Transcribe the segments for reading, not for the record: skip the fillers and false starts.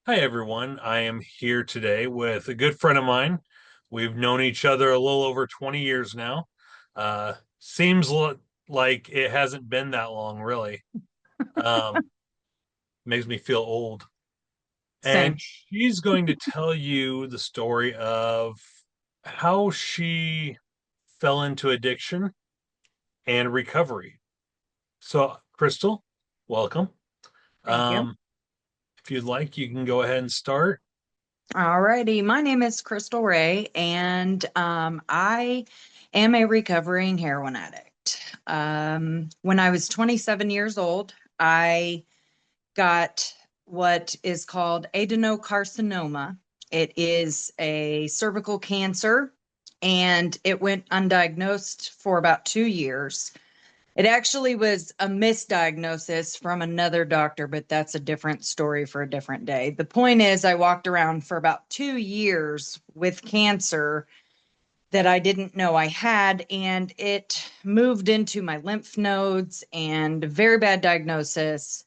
Hi, everyone. I am here today with a good friend of mine. We've known each other a little over 20 years now. Seems like it hasn't been that long, really. Um, Makes me feel old. And Same. she's going to tell you the story of how she fell into addiction and recovery. So, Crystal, welcome. Thank you. Um, if you'd like, you can go ahead and start. Alrighty. My name is Crystal Ray, and I am a recovering heroin addict. When I was 27 years old, I got what is called adenocarcinoma. It is a cervical cancer, and it went undiagnosed for about 2 years. It actually was a misdiagnosis from another doctor, but that's a different story for a different day. The point is, I walked around for about 2 years with cancer that I didn't know I had, and it moved into my lymph nodes and very bad diagnosis,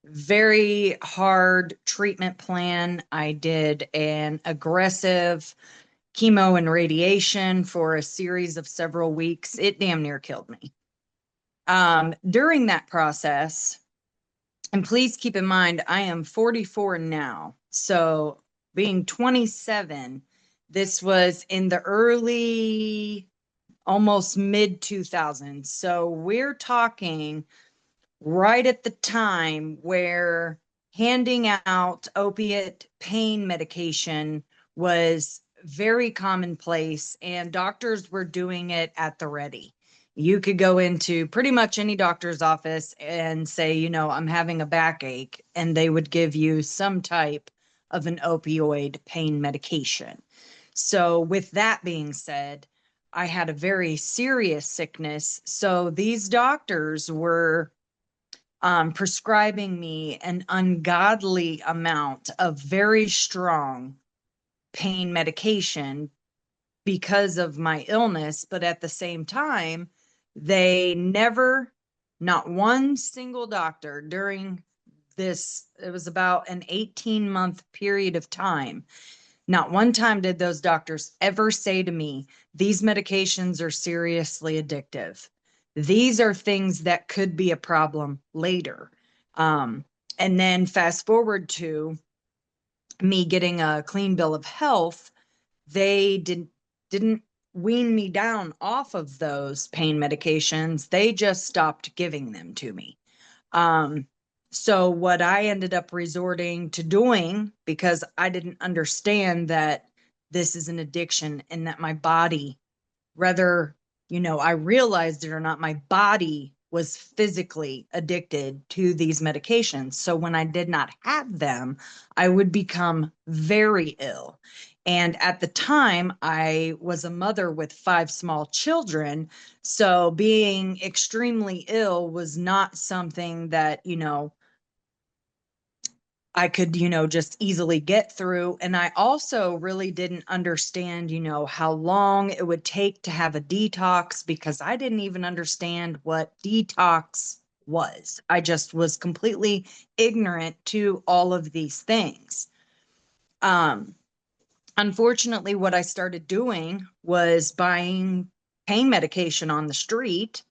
very hard treatment plan. I did an aggressive chemo and radiation for a series of several weeks. It damn near killed me. During that process, and please keep in mind, I am 44 now. So being 27, this was in the early, almost mid 2000s. So we're talking right at the time where handing out opiate pain medication was very commonplace, and doctors were doing it at the ready. You could go into pretty much any doctor's office and say, I'm having a backache, and they would give you some type of an opioid pain medication. So, with that being said, I had a very serious sickness. So, these doctors were prescribing me an ungodly amount of very strong pain medication because of my illness. But at the same time, they never, not one single doctor during this, it was about an 18-month period of time. Not one time did those doctors ever say to me, these medications are seriously addictive. These are things that could be a problem later. Um, and then fast forward to me getting a clean bill of health, they didn't wean me down off of those pain medications. They just stopped giving them to me. Um, so what I ended up resorting to doing, because I didn't understand that this is an addiction and that my body, whether, I realized it or not, my body was physically addicted to these medications. So when I did not have them, I would become very ill. And at the time, I was a mother with five small children. So being extremely ill was not something that, I could, just easily get through. And I also really didn't understand, how long it would take to have a detox because I didn't even understand what detox was. I just was completely ignorant to all of these things. Um, Unfortunately, what I started doing was buying pain medication on the street,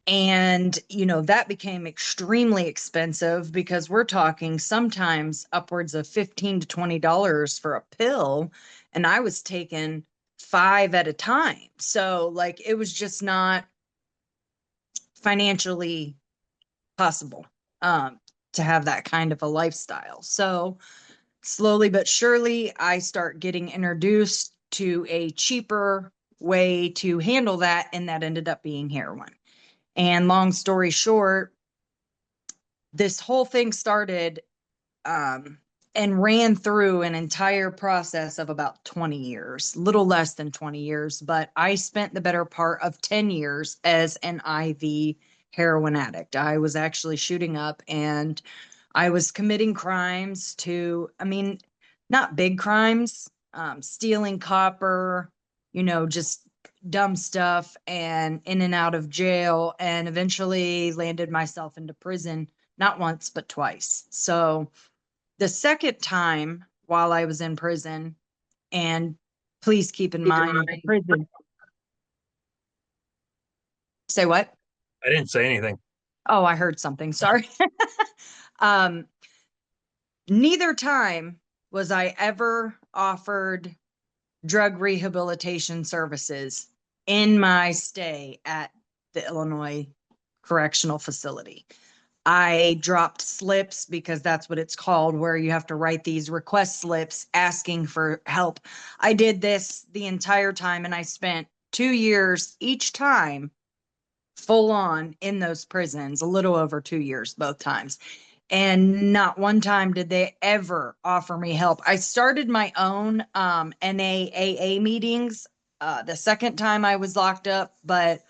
and, that became extremely expensive because we're talking sometimes upwards of 15 to $20 for a pill. And I was taking five at a time. So, like, it was just not financially possible um, to have that kind of a lifestyle. So, slowly but surely, I start getting introduced to a cheaper way to handle that. And that ended up being heroin. And long story short, this whole thing started um, and ran through an entire process of about 20 years, little less than 20 years. But I spent the better part of 10 years as an IV heroin addict. I was actually shooting up and I was committing crimes to, I mean, not big crimes, stealing copper, just dumb stuff, and in and out of jail, and eventually landed myself into prison, not once, but twice. So The second time while I was in prison, and please keep in mind the prison. Say what? I didn't say anything. Oh, I heard something. Sorry. um, Neither time was I ever offered drug rehabilitation services in my stay at the Illinois Correctional Facility. I dropped slips because that's what it's called, where you have to write these request slips asking for help. I did this the entire time and I spent 2 years each time full on in those prisons, a little over 2 years both times. And not one time did they ever offer me help. I started my own NAAA meetings the second time I was locked up, but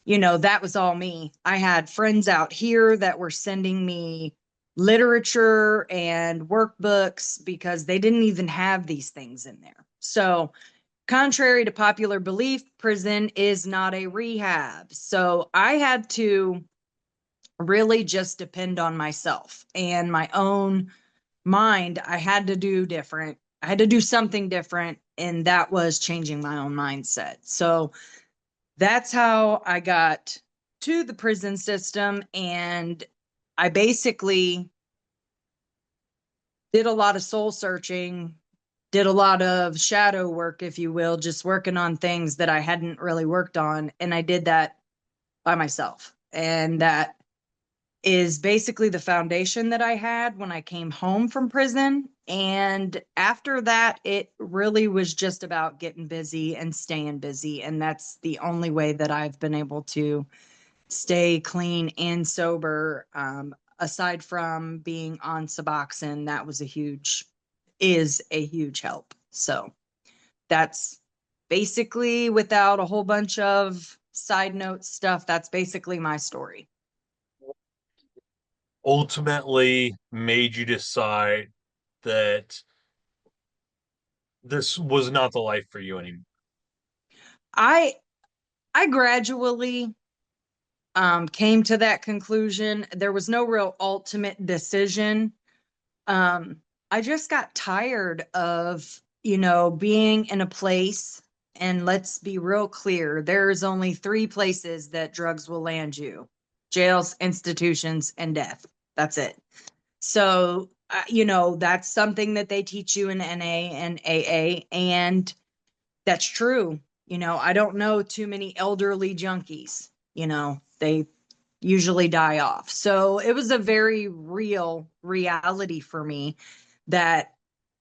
that was all me. I had friends out here that were sending me literature and workbooks because they didn't even have these things in there. So, contrary to popular belief, prison is not a rehab. So, I had to really just depend on myself and my own mind. I had to do different. I had to do something different, and that was changing my own mindset. So, that's how I got to the prison system. And I basically did a lot of soul searching, did a lot of shadow work, if you will, just working on things that I hadn't really worked on. And I did that by myself. And that is basically the foundation that I had when I came home from prison. And after that, it really was just about getting busy and staying busy. And that's the only way that I've been able to stay clean and sober. Aside from being on Suboxone, that was is a huge help. So that's basically, without a whole bunch of side note stuff, that's basically my story. Ultimately made you decide that this was not the life for you anymore. I I gradually came to that conclusion. There was no real ultimate decision. Um, I just got tired of, being in a place. And let's be real clear, there's only three places that drugs will land you: jails, institutions, and death. That's it. So, that's something that they teach you in NA and AA. And that's true. I don't know too many elderly junkies. They usually die off. So it was a very real reality for me that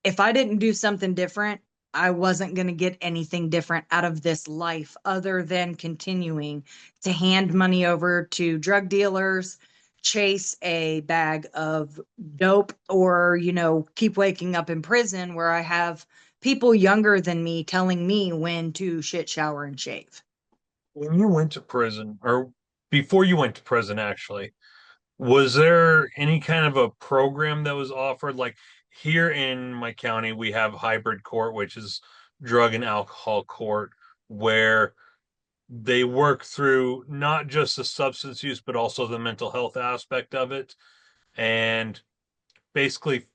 if I didn't do something different, I wasn't going to get anything different out of this life other than continuing to hand money over to drug dealers, chase a bag of dope, or, keep waking up in prison where I have people younger than me telling me when to shit, shower, and shave. When you went to prison, or before you went to prison, actually, was there any kind of a program that was offered? Like here in my county, we have hybrid court, which is drug and alcohol court, where they work through not just the substance use, but also the mental health aspect of it, and basically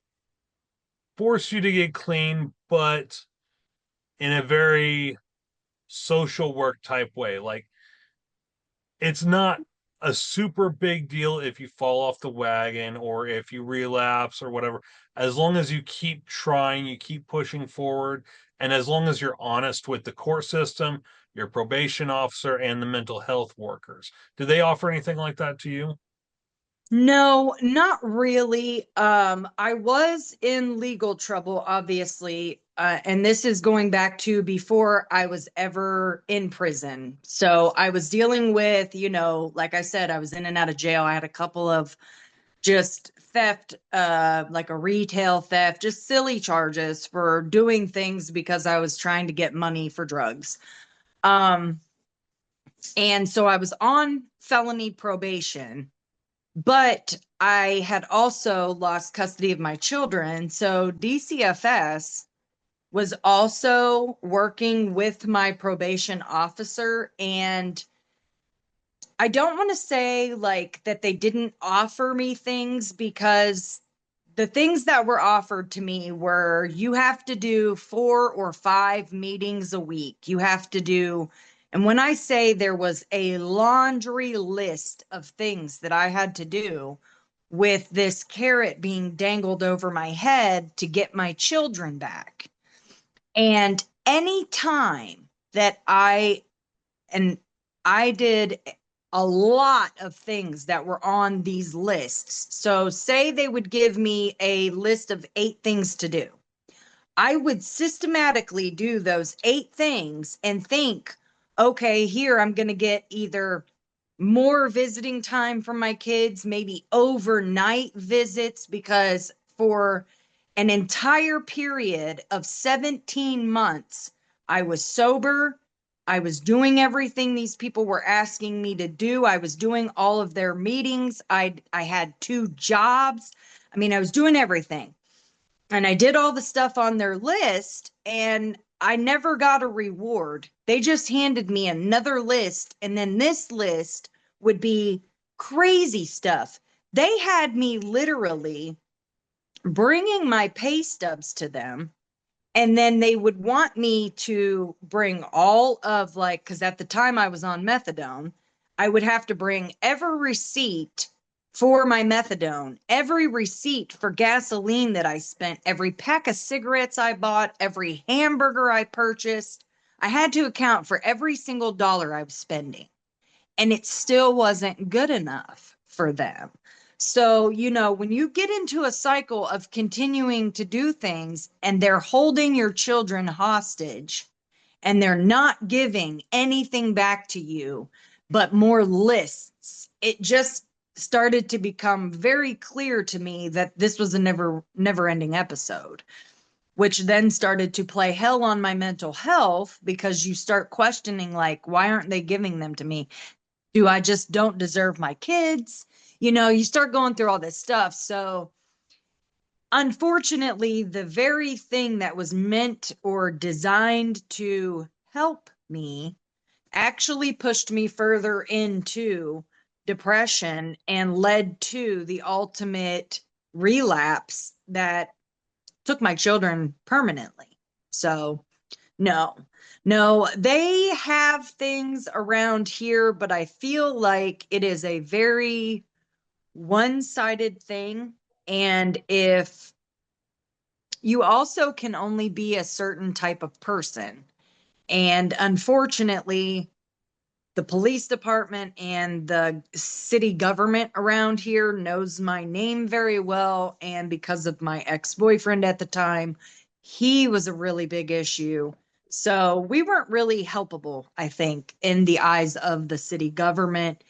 force you to get clean, but in a very social work type way. Like it's not a super big deal if you fall off the wagon or if you relapse or whatever. As long as you keep trying, you keep pushing forward, and as long as you're honest with the court system, your probation officer, and the mental health workers. Do they offer anything like that to you? No, not really. I was in legal trouble, obviously, and this is going back to before I was ever in prison. So I was dealing with, like I said, I was in and out of jail. I had a couple of just theft, like a retail theft, just silly charges for doing things because I was trying to get money for drugs. Um, and so I was on felony probation, but I had also lost custody of my children. So DCFS was also working with my probation officer. And I don't want to say like that they didn't offer me things, because the things that were offered to me were you have to do 4 or 5 meetings a week. You have to do, and when I say there was a laundry list of things that I had to do with this carrot being dangled over my head to get my children back. And any time that and I did a lot of things that were on these lists. So, say they would give me a list of 8 things to do. I would systematically do those 8 things and think, okay, here I'm going to get either more visiting time from my kids, maybe overnight visits, because for an entire period of 17 months, I was sober. I was doing everything these people were asking me to do. I was doing all of their meetings. I had 2 jobs. I mean, I was doing everything. And I did all the stuff on their list and I never got a reward. They just handed me another list. And then this list would be crazy stuff. They had me literally bringing my pay stubs to them. And then they would want me to bring all of, like, because at the time I was on methadone, I would have to bring every receipt for my methadone, every receipt for gasoline that I spent, every pack of cigarettes I bought, every hamburger I purchased. I had to account for every single dollar I was spending. And it still wasn't good enough for them. So, when you get into a cycle of continuing to do things and they're holding your children hostage and they're not giving anything back to you, but more lists, it just started to become very clear to me that this was a never ending episode, which then started to play hell on my mental health because you start questioning, like, why aren't they giving them to me? Do I just don't deserve my kids? You start going through all this stuff. So, unfortunately, the very thing that was meant or designed to help me actually pushed me further into depression and led to the ultimate relapse that took my children permanently. So, no, no, they have things around here, but I feel like it is a very one-sided thing. And if you also can only be a certain type of person, and unfortunately, the police department and the city government around here knows my name very well. And because of my ex-boyfriend at the time, he was a really big issue. So we weren't really helpable, I think, in the eyes of the city government.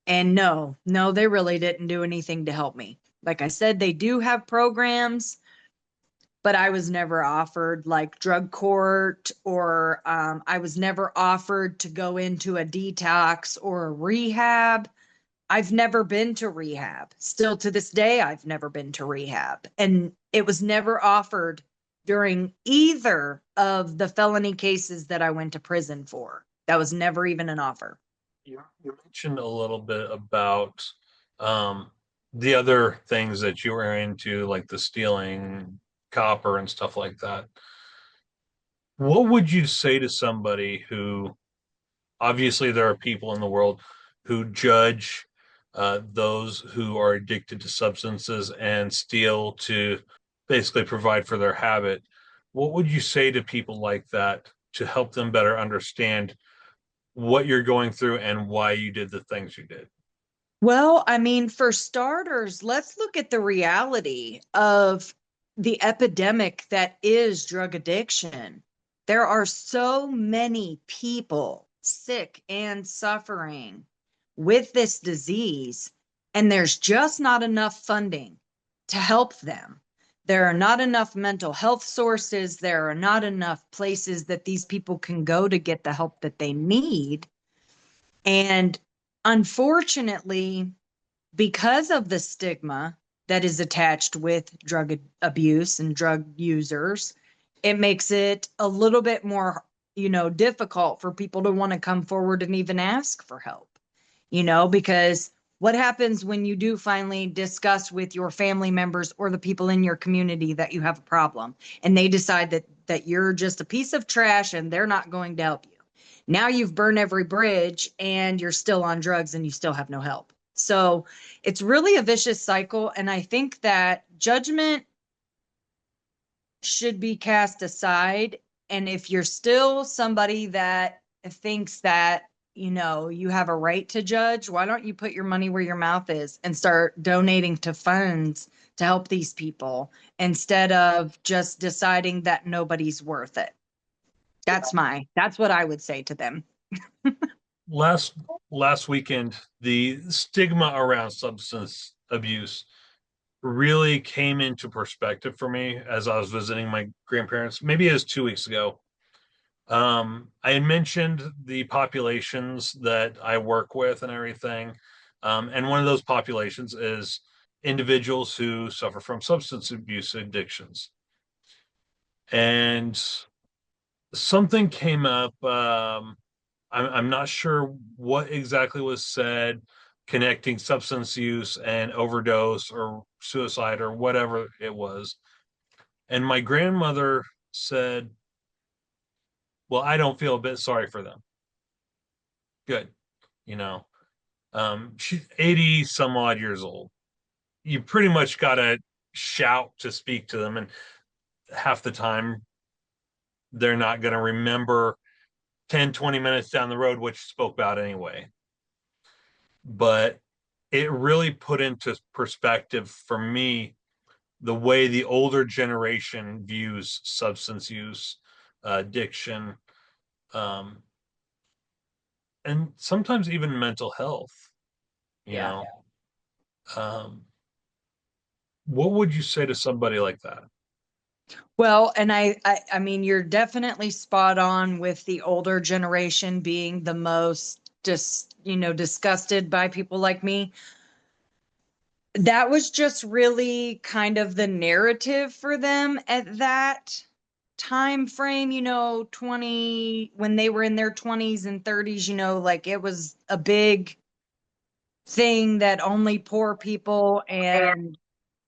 And no, no, they really didn't do anything to help me. Like I said, they do have programs, but I was never offered like drug court, or I was never offered to go into a detox or a rehab. I've never been to rehab. Still to this day, I've never been to rehab. And it was never offered during either of the felony cases that I went to prison for. That was never even an offer. You mentioned a little bit about um, the other things that you were into, like the stealing copper and stuff like that. What would you say to somebody who, obviously, there are people in the world who judge those who are addicted to substances and steal to basically provide for their habit? What would you say to people like that to help them better understand what you're going through and why you did the things you did? Well, I mean, for starters, let's look at the reality of the epidemic that is drug addiction. There are so many people sick and suffering with this disease, and there's just not enough funding to help them. There are not enough mental health sources. There are not enough places that these people can go to get the help that they need. And unfortunately, because of the stigma that is attached with drug abuse and drug users, it makes it a little bit more, difficult for people to want to come forward and even ask for help, because What happens when you do finally discuss with your family members or the people in your community that you have a problem and they decide that you're just a piece of trash and they're not going to help you? Now you've burned every bridge and you're still on drugs and you still have no help. So it's really a vicious cycle. And I think that judgment should be cast aside. And if you're still somebody that thinks that, you have a right to judge, why don't you put your money where your mouth is and start donating to funds to help these people instead of just deciding that nobody's worth it? That's what I would say to them. last last weekend, the stigma around substance abuse really came into perspective for me as I was visiting my grandparents. Maybe it was 2 weeks ago. I had mentioned the populations that I work with and everything. And one of those populations is individuals who suffer from substance abuse addictions. And something came up. I'm not sure what exactly was said, connecting substance use and overdose or suicide or whatever it was. And my grandmother said, well, I don't feel a bit sorry for them. Good. You know, she's 80 some odd years old. You pretty much got to shout to speak to them. And half the time, they're not going to remember 10, 20 minutes down the road what you spoke about anyway. But it really put into perspective for me the way the older generation views substance use, addiction, um, and sometimes even mental health. You Yeah. know, um, what would you say to somebody like that? Well, and I mean, you're definitely spot on with the older generation being the most just, disgusted by people like me. That was just really kind of the narrative for them at that time frame, 20, when they were in their 20s and 30s, like it was a big thing that only poor people and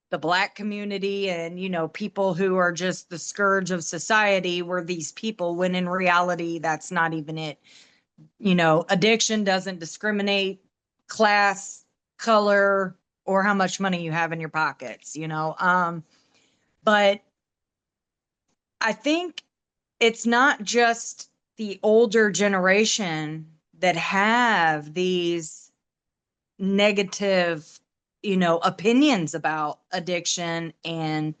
the Black community and, people who are just the scourge of society were these people, when in reality, that's not even it. Addiction doesn't discriminate class, color, or how much money you have in your pockets, but I think it's not just the older generation that have these negative, opinions about addiction and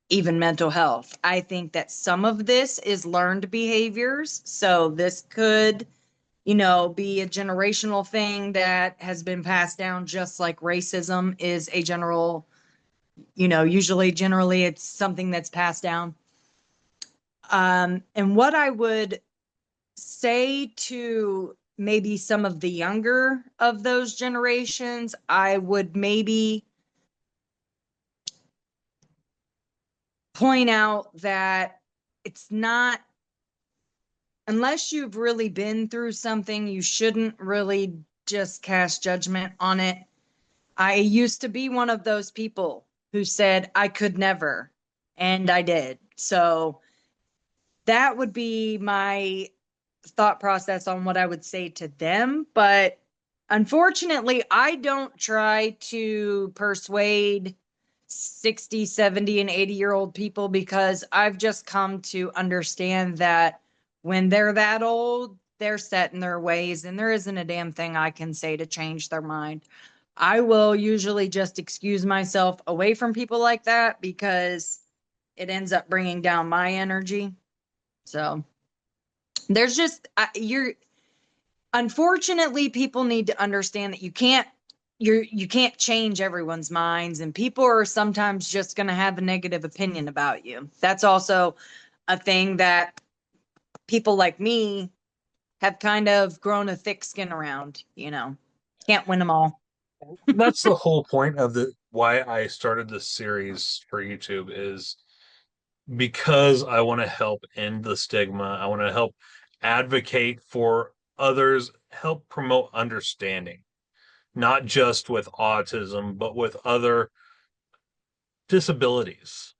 even mental health. I think that some of this is learned behaviors. So this could, be a generational thing that has been passed down, just like racism is a general, usually generally it's something that's passed down. And what I would say to maybe some of the younger of those generations, I would maybe point out that it's not, unless you've really been through something, you shouldn't really just cast judgment on it. I used to be one of those people who said I could never, and I did. So that would be my thought process on what I would say to them. But unfortunately, I don't try to persuade 60, 70, and 80-year-old people, because I've just come to understand that when they're that old, they're set in their ways, and there isn't a damn thing I can say to change their mind. I will usually just excuse myself away from people like that because it ends up bringing down my energy. So there's just you're unfortunately, people need to understand that you can't change everyone's minds, and people are sometimes just going to have a negative opinion about you. That's also a thing that people like me have kind of grown a thick skin around. Can't win them all. That's the whole point of the why I started this series for YouTube is because I want to help end the stigma. I want to help advocate for others, help promote understanding. not just with autism, but with other disabilities.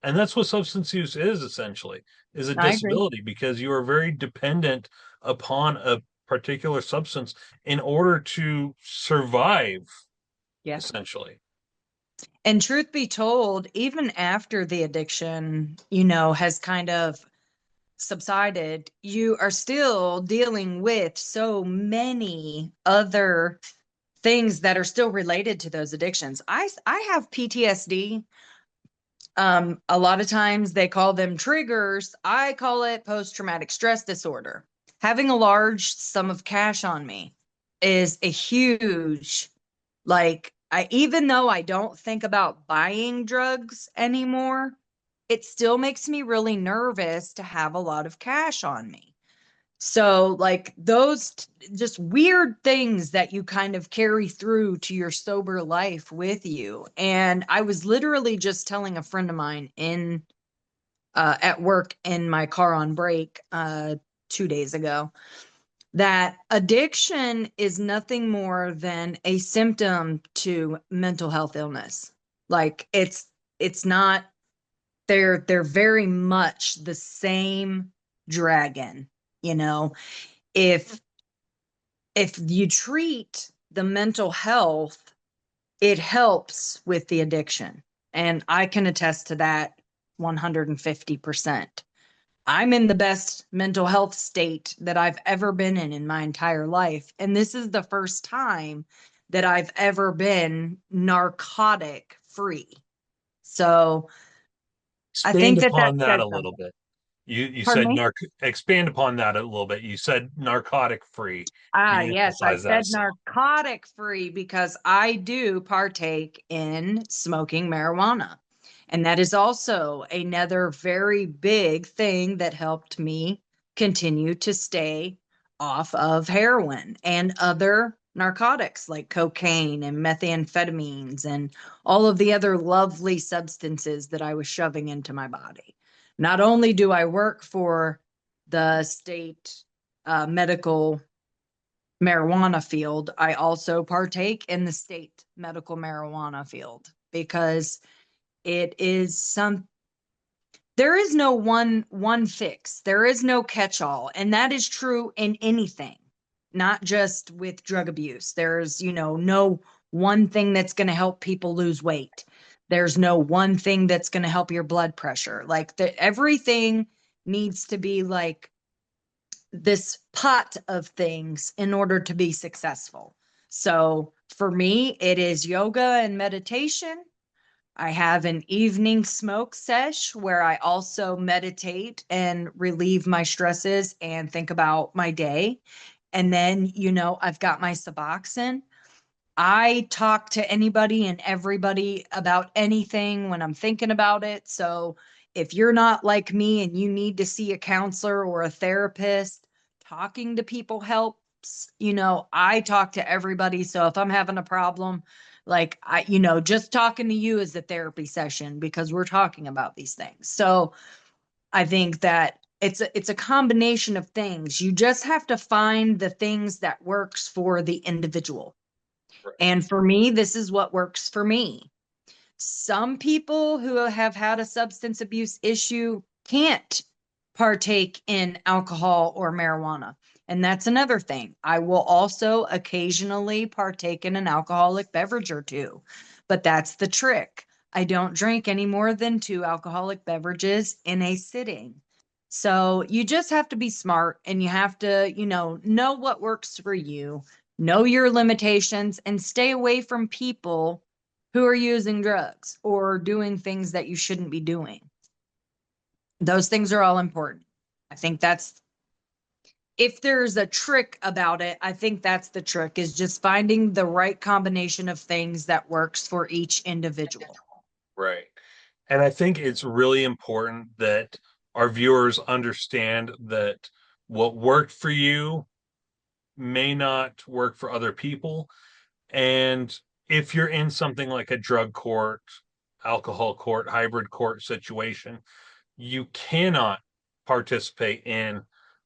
And that's what substance use is essentially, is a I agree. disability because you are very dependent upon a particular substance in order to survive, Yeah. essentially. And truth be told, even after the addiction, has kind of subsided, you are still dealing with so many other things that are still related to those addictions. I have PTSD. A lot of times they call them triggers. I call it post traumatic stress disorder. Having a large sum of cash on me is a huge, like, I even though I don't think about buying drugs anymore, it still makes me really nervous to have a lot of cash on me. So, like, just weird things that you kind of carry through to your sober life with you. And I was literally just telling a friend of mine in at work in my car on break 2 days ago that addiction is nothing more than a symptom to mental health illness. Like, it's not, they're very much the same dragon, you know if if you treat the mental health, it helps with the addiction. And I can attest to that 150%. I'm in the best mental health state that I've ever been in my entire life. And this is the first time that I've ever been narcotic free. So I Expand think that that upon that says a little something. bit. You Pardon said me? expand upon that a little bit. You said narcotic free. Can Ah, you yes, I emphasize that said some? narcotic free because I do partake in smoking marijuana. And that is also another very big thing that helped me continue to stay off of heroin and other narcotics like cocaine and methamphetamines and all of the other lovely substances that I was shoving into my body. Not only do I work for the state medical marijuana field, I also partake in the state medical marijuana field because it is some there is no one fix. There is no catch-all, and that is true in anything, not just with drug abuse. There's, no one thing that's going to help people lose weight. There's no one thing that's going to help your blood pressure. Like, everything needs to be like this pot of things in order to be successful. So for me, it is yoga and meditation. I have an evening smoke sesh where I also meditate and relieve my stresses and think about my day. And then, I've got my Suboxone. I talk to anybody and everybody about anything when I'm thinking about it. So if you're not like me and you need to see a counselor or a therapist, talking to people helps. I talk to everybody. So if I'm having a problem, like, just talking to you is a therapy session because we're talking about these things. So I think that it's a combination of things. You just have to find the things that works for the individual. And for me, this is what works for me. Some people who have had a substance abuse issue can't partake in alcohol or marijuana. And that's another thing. I will also occasionally partake in an alcoholic beverage or two, but that's the trick. I don't drink any more than two alcoholic beverages in a sitting. So you just have to be smart and you have to, know what works for you, know your limitations, and stay away from people who are using drugs or doing things that you shouldn't be doing. Those things are all important. I think that's, if there's a trick about it, I think that's the trick, is just finding the right combination of things that works for each individual. Right. And I think it's really important that our viewers understand that what worked for you may not work for other people. And if you're in something like a drug court, alcohol court, hybrid court situation, you cannot participate in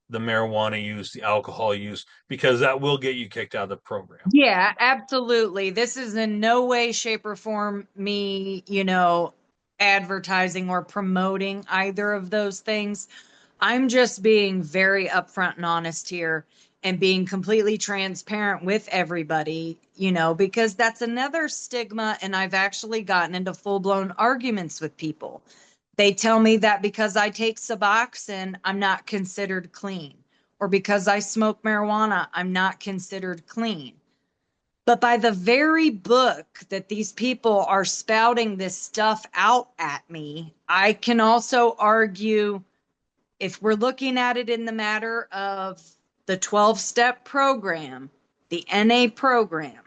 the marijuana use, the alcohol use, because that will get you kicked out of the program. Yeah, absolutely. This is in no way, shape, or form me, advertising or promoting either of those things. I'm just being very upfront and honest here and being completely transparent with everybody, because that's another stigma. And I've actually gotten into full blown arguments with people. They tell me that because I take Suboxone, I'm not considered clean, or because I smoke marijuana, I'm not considered clean. But by the very book that these people are spouting this stuff out at me, I can also argue, if we're looking at it in the matter of the 12-step program, the NA program,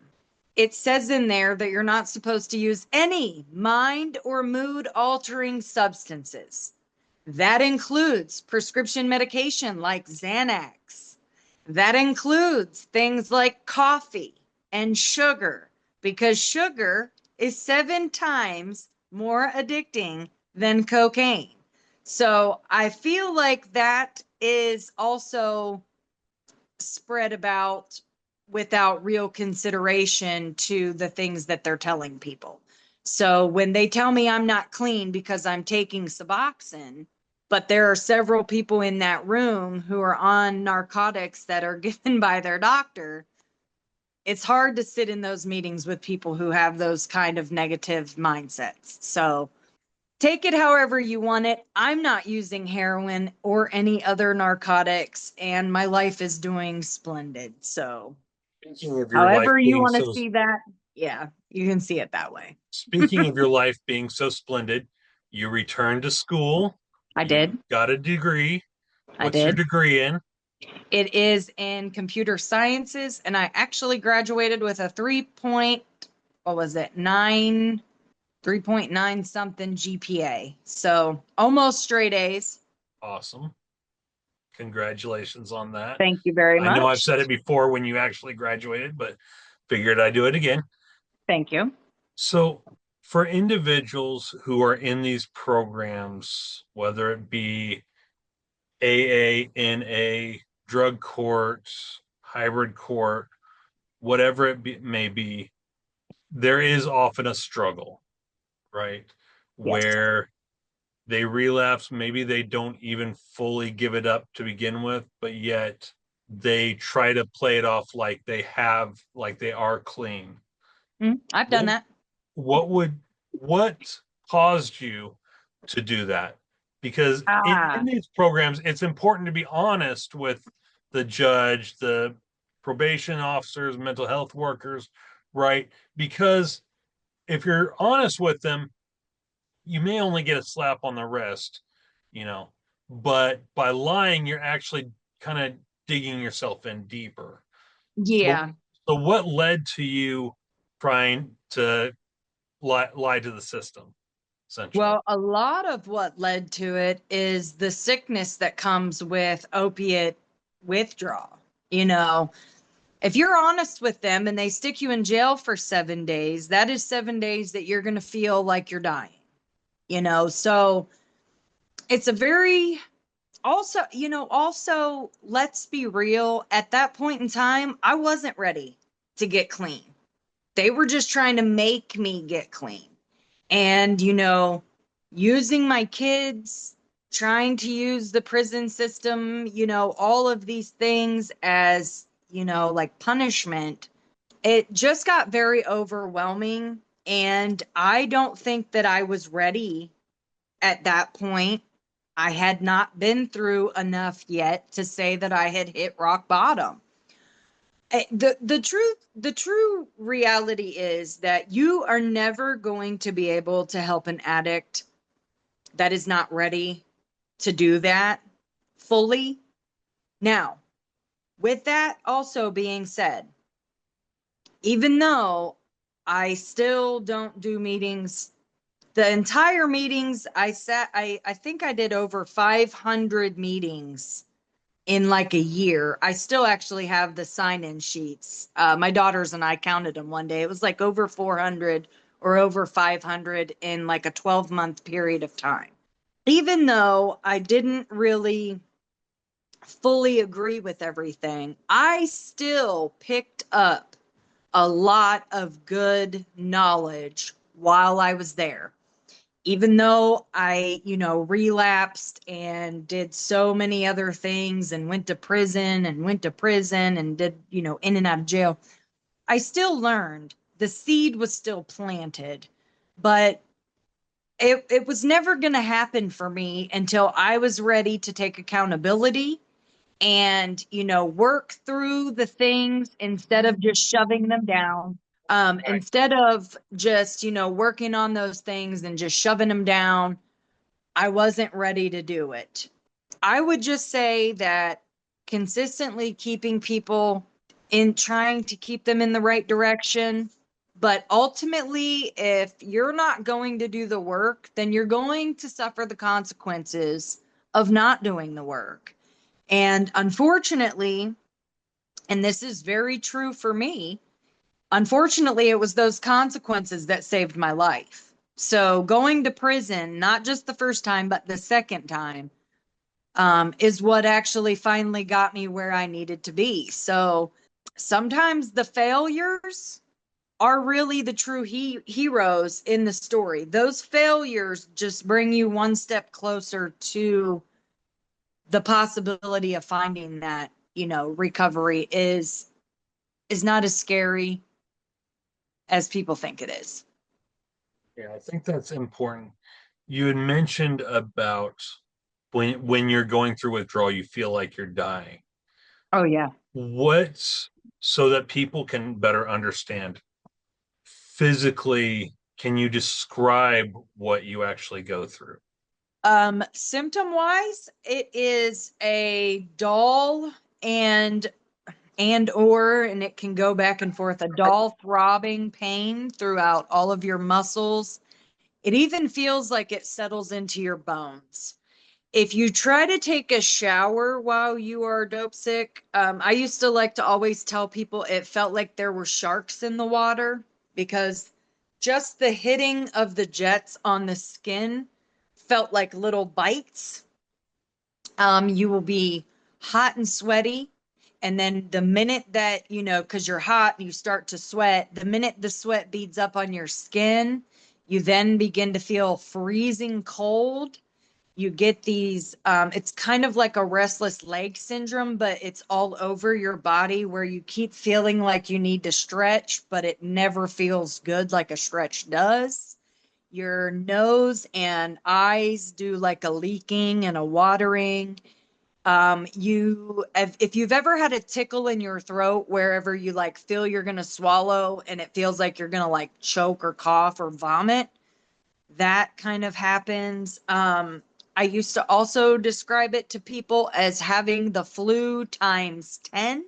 it says in there that you're not supposed to use any mind or mood altering substances. That includes prescription medication like Xanax. That includes things like coffee and sugar, because sugar is 7 times more addicting than cocaine. So I feel like that is also spread about without real consideration to the things that they're telling people. So when they tell me I'm not clean because I'm taking Suboxone, but there are several people in that room who are on narcotics that are given by their doctor, it's hard to sit in those meetings with people who have those kind of negative mindsets. So take it however you want it. I'm not using heroin or any other narcotics, and my life is doing splendid. So, Speaking of your life however you being want to so see that, yeah, you can see it that way. Speaking of your life being so splendid, you returned to school, I you did. got a degree. I What's your did. degree in? It is in computer sciences, and I actually graduated with a 3.9 something GPA. So almost straight A's. Awesome. Congratulations on that. Thank you very I know I've much. said it before when you actually graduated, but figured I'd do it again. Thank you. So, for individuals who are in these programs, whether it be AA, NA, drug court, hybrid court, whatever may be, there is often a struggle, right? Yes. Where they relapse, maybe they don't even fully give it up to begin with, but yet they try to play it off like like they are clean. I've done What that. what caused you to do that? Because in Ah, these programs, it's important to be honest with the judge, the probation officers, mental health workers, right? Because if you're honest with them, you may only get a slap on the wrist, you know, but by lying, you're actually kind of digging yourself in deeper. So, yeah. so what led to you trying to lie to the system, essentially? Well, a lot of what led to it is the sickness that comes with opiate withdrawal. You know, if you're honest with them and they stick you in jail for 7 days, that is 7 days that you're going to feel like you're dying, So it's a very, also, let's be real. At that point in time, I wasn't ready to get clean. They were just trying to make me get clean. And, using my kids, trying to use the prison system, all of these things as, like punishment, it just got very overwhelming. And I don't think that I was ready at that point. I had not been through enough yet to say that I had hit rock bottom. The true reality is that you are never going to be able to help an addict that is not ready to do that fully. Now, with that also being said, even though I still don't do meetings, the entire meetings I think I did over 500 meetings in like a year. I still actually have the sign-in sheets. My daughters and I counted them one day. It was like over 400 or over 500 in like a 12-month period of time. Even though I didn't really fully agree with everything, I still picked up a lot of good knowledge while I was there. Even though I, relapsed and did so many other things and went to prison and did, in and out of jail, I still learned. The seed was still planted, but it was never going to happen for me until I was ready to take accountability and, work through the things instead of just shoving them down. Right. Instead of just, working on those things and just shoving them down, I wasn't ready to do it. I would just say that consistently keeping people in trying to keep them in the right direction. But ultimately, if you're not going to do the work, then you're going to suffer the consequences of not doing the work. And unfortunately, and this is very true for me, unfortunately, it was those consequences that saved my life. So going to prison, not just the first time, but the second time, is what actually finally got me where I needed to be. So sometimes the failures are really the true heroes in the story. Those failures just bring you one step closer to the possibility of finding that, recovery is not as scary as people think it is. Yeah, I think that's important. You had mentioned about when you're going through withdrawal, you feel like you're dying. Oh yeah. What, so that people can better understand physically, can you describe what you actually go through? Symptom wise, it is a dull and and it can go back and forth, a dull throbbing pain throughout all of your muscles. It even feels like it settles into your bones. If you try to take a shower while you are dope sick, I used to like to always tell people it felt like there were sharks in the water because just the hitting of the jets on the skin felt like little bites. You will be hot and sweaty. And then the minute that, because you're hot and you start to sweat, the minute the sweat beads up on your skin, you then begin to feel freezing cold. You get these, it's kind of like a restless leg syndrome, but it's all over your body where you keep feeling like you need to stretch, but it never feels good like a stretch does. Your nose and eyes do like a leaking and a watering. If you've ever had a tickle in your throat wherever you like feel you're gonna swallow and it feels like you're gonna like choke or cough or vomit, that kind of happens. I used to also describe it to people as having the flu times 10.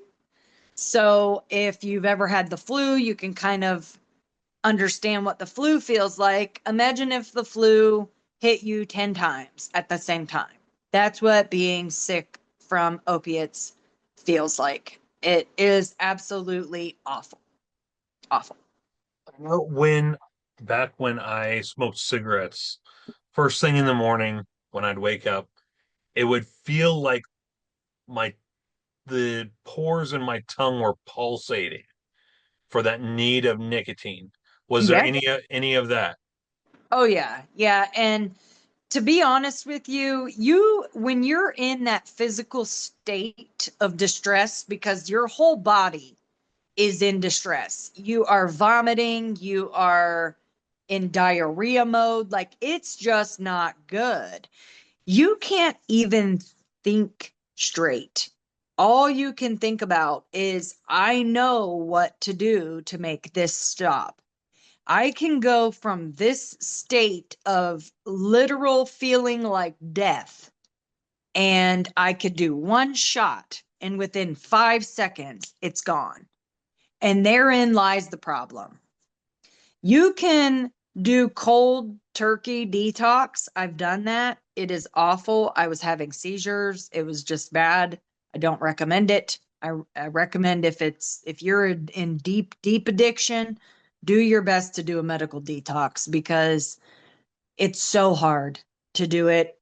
So if you've ever had the flu, you can kind of understand what the flu feels like. Imagine if the flu hit you 10 times at the same time. That's what being sick from opiates feels like. It is absolutely awful. Awful. I know when back when I smoked cigarettes, first thing in the morning when I'd wake up, it would feel like my the pores in my tongue were pulsating for that need of nicotine. Was there Yeah. any of that? Oh, yeah. Yeah. And to be honest with you, when you're in that physical state of distress, because your whole body is in distress, you are vomiting, you are in diarrhea mode, like it's just not good. You can't even think straight. All you can think about is, I know what to do to make this stop. I can go from this state of literal feeling like death, and I could do one shot, and within 5 seconds, it's gone. And therein lies the problem. You can do cold turkey detox. I've done that. It is awful. I was having seizures. It was just bad. I don't recommend it. I recommend if you're in deep addiction, do your best to do a medical detox because it's so hard to do it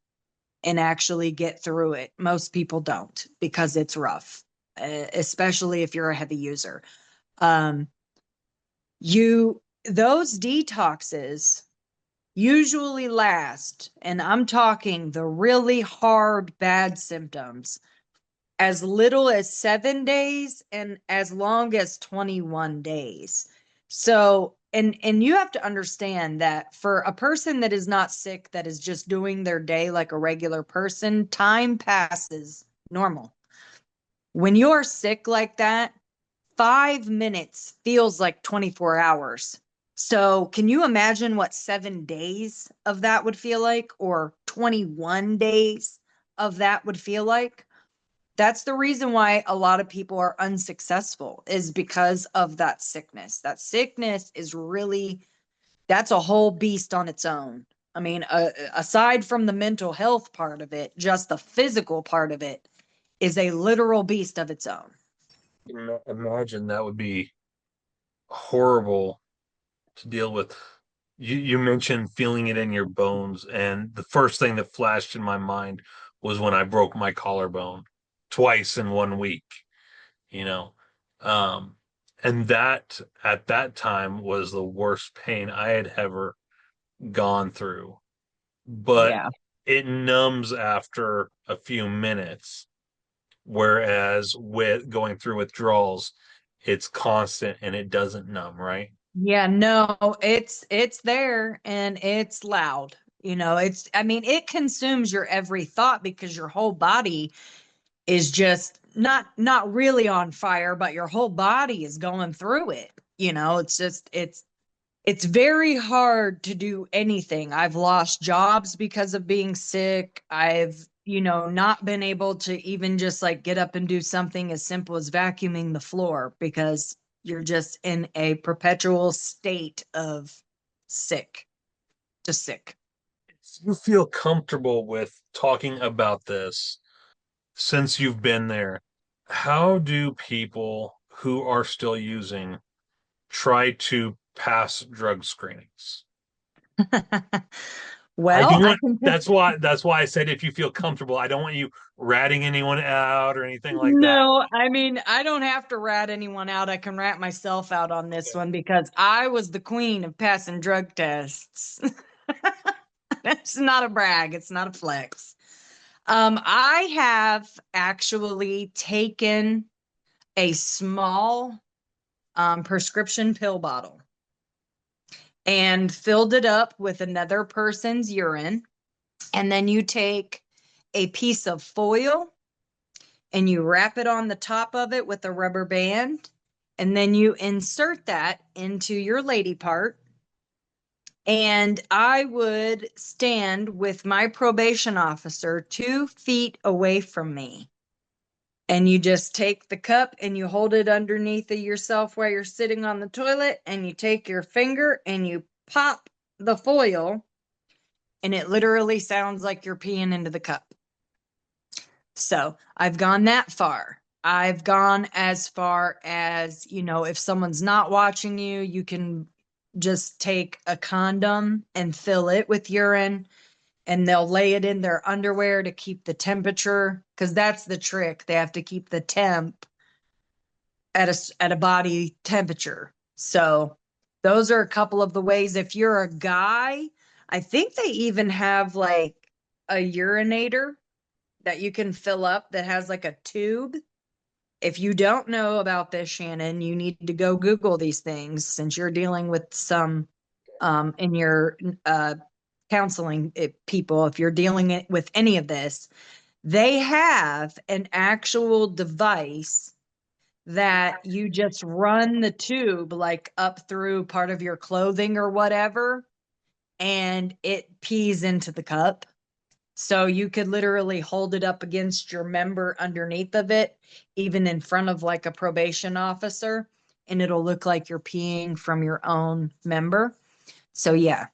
and actually get through it. Most people don't because it's rough, especially if you're a heavy user. Um, those detoxes usually last, and I'm talking the really hard, bad symptoms, as little as 7 days and as long as 21 days. So, and you have to understand that for a person that is not sick, that is just doing their day like a regular person, time passes normal. When you're sick like that, 5 minutes feels like 24 hours. So, can you imagine what 7 days of that would feel like, or 21 days of that would feel like? That's the reason why a lot of people are unsuccessful, is because of that sickness. That sickness is really, that's a whole beast on its own. I mean, aside from the mental health part of it, just the physical part of it is a literal beast of its own. Imagine that would be horrible to deal with. You mentioned feeling it in your bones, and the first thing that flashed in my mind was when I broke my collarbone twice in 1 week, you know. Um, and that at that time was the worst pain I had ever gone through. But Yeah. it numbs after a few minutes, whereas with going through withdrawals, it's constant and it doesn't numb, right? Yeah, no, it's there and it's loud. It's, I mean, it consumes your every thought because your whole body is just not really on fire, but your whole body is going through it. It's just it's very hard to do anything. I've lost jobs because of being sick. I've, not been able to even just like get up and do something as simple as vacuuming the floor because you're just in a perpetual state of sick, just sick. You feel comfortable with talking about this since you've been there. How do people who are still using try to pass drug screenings? I Well, don't I want can. that's why I said if you feel comfortable. I don't want you ratting anyone out or anything like that. No, I mean, I don't have to rat anyone out. I can rat myself out on this one because I was the queen of passing drug tests. It's not a brag, it's not a flex. I have actually taken a small prescription pill bottle and filled it up with another person's urine. And then you take a piece of foil and you wrap it on the top of it with a rubber band. And then you insert that into your lady part. And I would stand with my probation officer 2 feet away from me. And you just take the cup and you hold it underneath of yourself while you're sitting on the toilet. And you take your finger and you pop the foil. And it literally sounds like you're peeing into the cup. So I've gone that far. I've gone as far as, if someone's not watching you, you can just take a condom and fill it with urine and they'll lay it in their underwear to keep the temperature because that's the trick. They have to keep the temp at a body temperature. So those are a couple of the ways. If you're a guy, I think they even have like a urinator that you can fill up that has like a tube. If you don't know about this, Shannon, you need to go Google these things since you're dealing with some in your counseling people. If you're dealing it with any of this, they have an actual device that you just run the tube like up through part of your clothing or whatever, and it pees into the cup. So you could literally hold it up against your member underneath of it, even in front of like a probation officer, and it'll look like you're peeing from your own member. So yeah.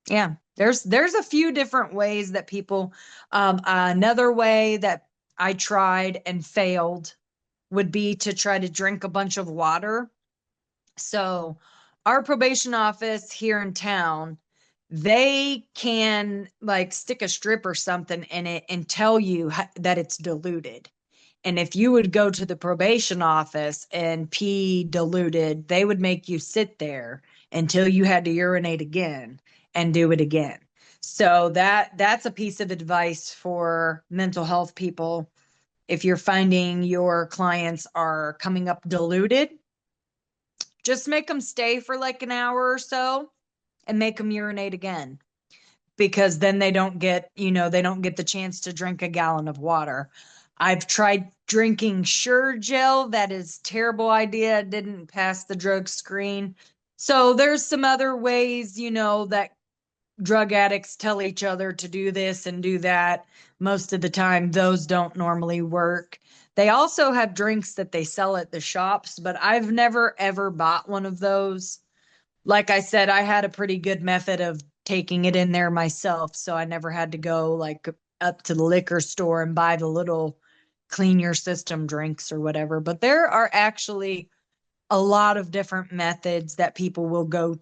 Yeah. There's a few different ways that people another way that I tried and failed would be to try to drink a bunch of water. So our probation office here in town, they can like stick a strip or something in it and tell you that it's diluted. And if you would go to the probation office and pee diluted, they would make you sit there until you had to urinate again and do it again. So that's a piece of advice for mental health people. If you're finding your clients are coming up diluted, just make them stay for like an hour or so and make them urinate again, because then they don't get, they don't get the chance to drink a gallon of water. I've tried drinking Sure Gel. That is terrible idea. Didn't pass the drug screen. So there's some other ways, that drug addicts tell each other to do this and do that. Most of the time, those don't normally work. They also have drinks that they sell at the shops, but I've never ever bought one of those. Like I said, I had a pretty good method of taking it in there myself. So I never had to go like up to the liquor store and buy the little clean your system drinks or whatever. But there are actually a lot of different methods that people will go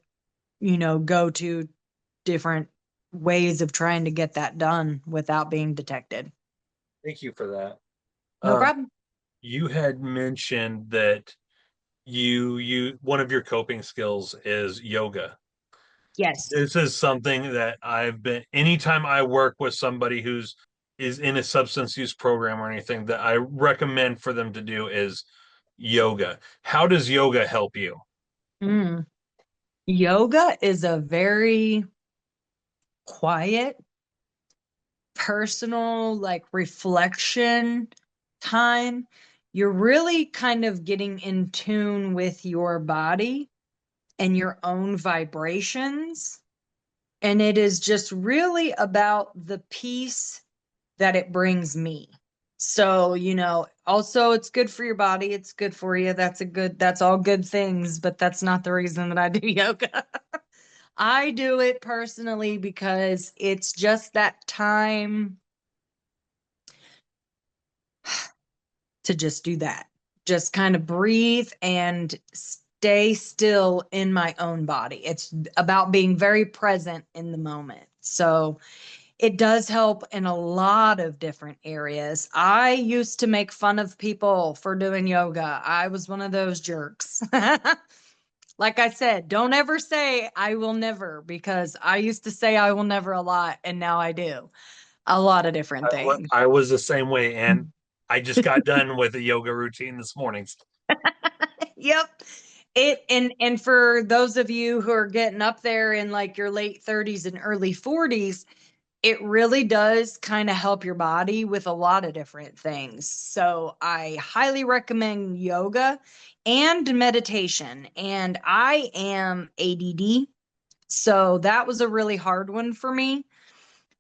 to different ways of trying to get that done without being detected. Thank you for that. No Um, problem. you had mentioned that you one of your coping skills is yoga. Yes. This is something that I've been anytime I work with somebody who's is in a substance use program or anything that I recommend for them to do is yoga. How does yoga help you? Mm. Yoga is a very quiet, personal, like reflection time. You're really kind of getting in tune with your body and your own vibrations. And it is just really about the peace that it brings me. So, also it's good for your body, it's good for you. That's all good things, but that's not the reason that I do yoga. I do it personally because it's just that time to just do that. Just kind of breathe and stay still in my own body. It's about being very present in the moment. So it does help in a lot of different areas. I used to make fun of people for doing yoga. I was one of those jerks. Like I said, don't ever say I will never, because I used to say I will never a lot, and now I do a lot of different things. I was the same way, and I just got done with a yoga routine this morning. Yep. And for those of you who are getting up there in like your late 30s and early 40s, it really does kind of help your body with a lot of different things. So I highly recommend yoga and meditation. And I am ADD, so that was a really hard one for me.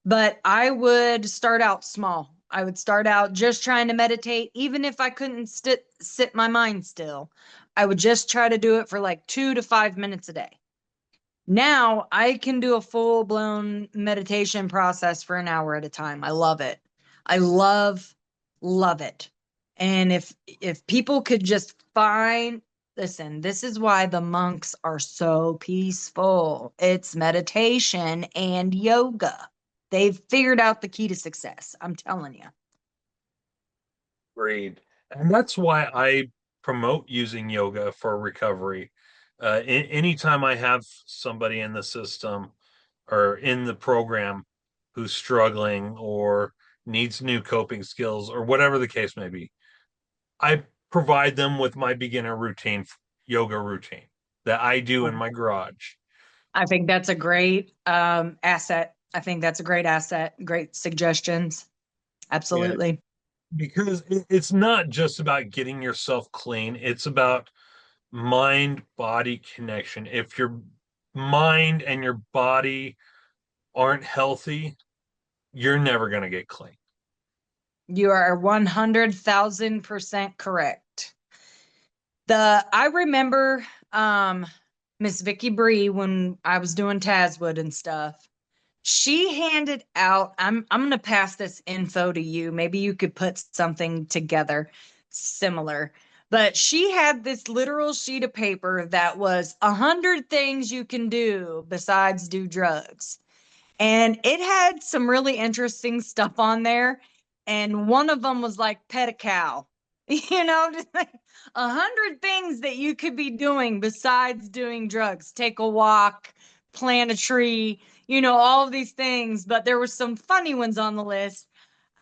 But I would start out small. I would start out just trying to meditate, even if I couldn't sit my mind still. I would just try to do it for like 2 to 5 minutes a day. Now I can do a full blown meditation process for an hour at a time. I love it. I love it. And if people could just find, listen, this is why the monks are so peaceful. It's meditation and yoga. They've figured out the key to success. I'm telling you. Agreed. And that's why I promote using yoga for recovery. Anytime I have somebody in the system or in the program who's struggling or needs new coping skills or whatever the case may be, I provide them with my beginner routine, yoga routine that I do in my garage. I think that's a great asset. I think that's a great asset. Great suggestions. Yeah, Absolutely. because it's not just about getting yourself clean, it's about mind body connection. If your mind and your body aren't healthy, you're never going to get clean. You are 100,000% correct. I remember Miss Vicky Bree when I was doing Taswood and stuff. She handed out, I'm gonna pass this info to you. Maybe you could put something together similar. But she had this literal sheet of paper that was 100 things you can do besides do drugs. And it had some really interesting stuff on there. And one of them was like pet a cow, just like 100 things that you could be doing besides doing drugs. Take a walk, plant a tree, all of these things. But there were some funny ones on the list.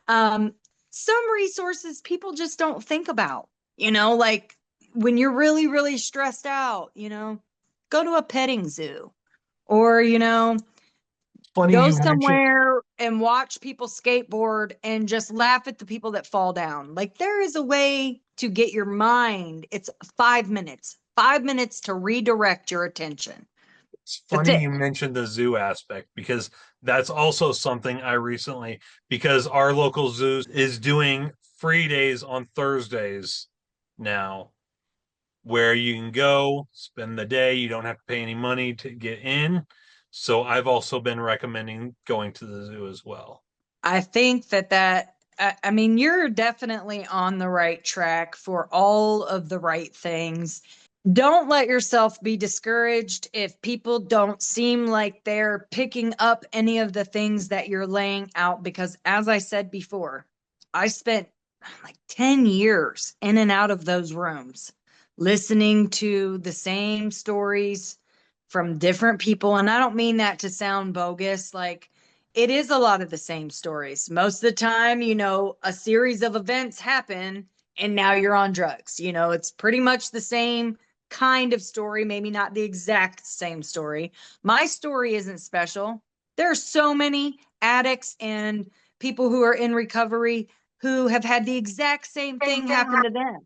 Um, some resources people just don't think about, like when you're really, really stressed out, go to a petting zoo or, Funny go you mentioned somewhere and watch people skateboard and just laugh at the people that fall down. Like there is a way to get your mind. It's 5 minutes, 5 minutes to redirect your attention. it's That's funny it. you mentioned the zoo aspect because that's also something I recently, because our local zoo is doing free days on Thursdays now, where you can go spend the day. You don't have to pay any money to get in. So I've also been recommending going to the zoo as well. I think I mean, you're definitely on the right track for all of the right things. Don't let yourself be discouraged if people don't seem like they're picking up any of the things that you're laying out, because as I said before, I spent like 10 years in and out of those rooms listening to the same stories from different people. And I don't mean that to sound bogus. Like it is a lot of the same stories. Most of the time, a series of events happen and now you're on drugs. It's pretty much the same kind of story, maybe not the exact same story. My story isn't special. There are so many addicts and people who are in recovery who have had the exact same thing happen to them.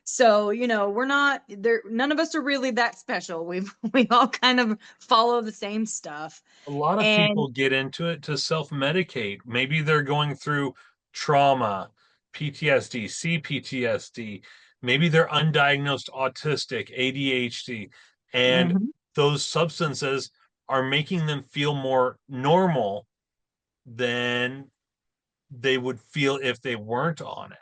So, we're not there. None of us are really that special. We all kind of follow the same stuff. A lot of And people get into it to self-medicate. Maybe they're going through trauma, PTSD, CPTSD. Maybe they're undiagnosed autistic, ADHD, and mhm. those substances are making them feel more normal than they would feel if they weren't on it.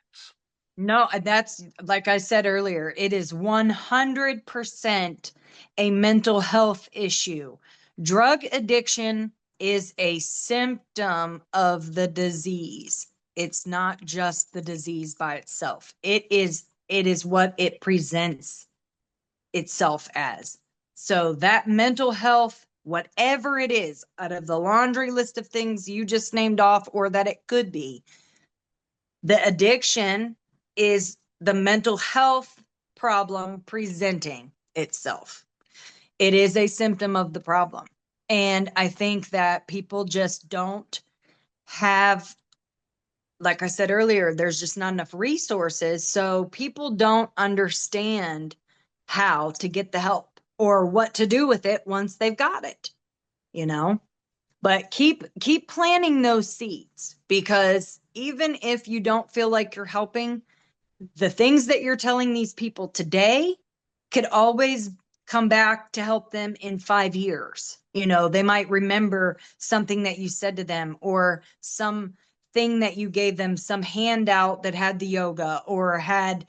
No, that's like I said earlier, it is 100% a mental health issue. Drug addiction is a symptom of the disease. It's not just the disease by itself. It is what it presents itself as. So that mental health, whatever it is, out of the laundry list of things you just named off or that it could be, the addiction is the mental health problem presenting itself. It is a symptom of the problem. And I think that people just don't have, like I said earlier, there's just not enough resources. So people don't understand how to get the help or what to do with it once they've got it, you know? But keep planting those seeds, because even if you don't feel like you're helping, the things that you're telling these people today could always come back to help them in 5 years. They might remember something that you said to them or some thing that you gave them, some handout that had the yoga or had,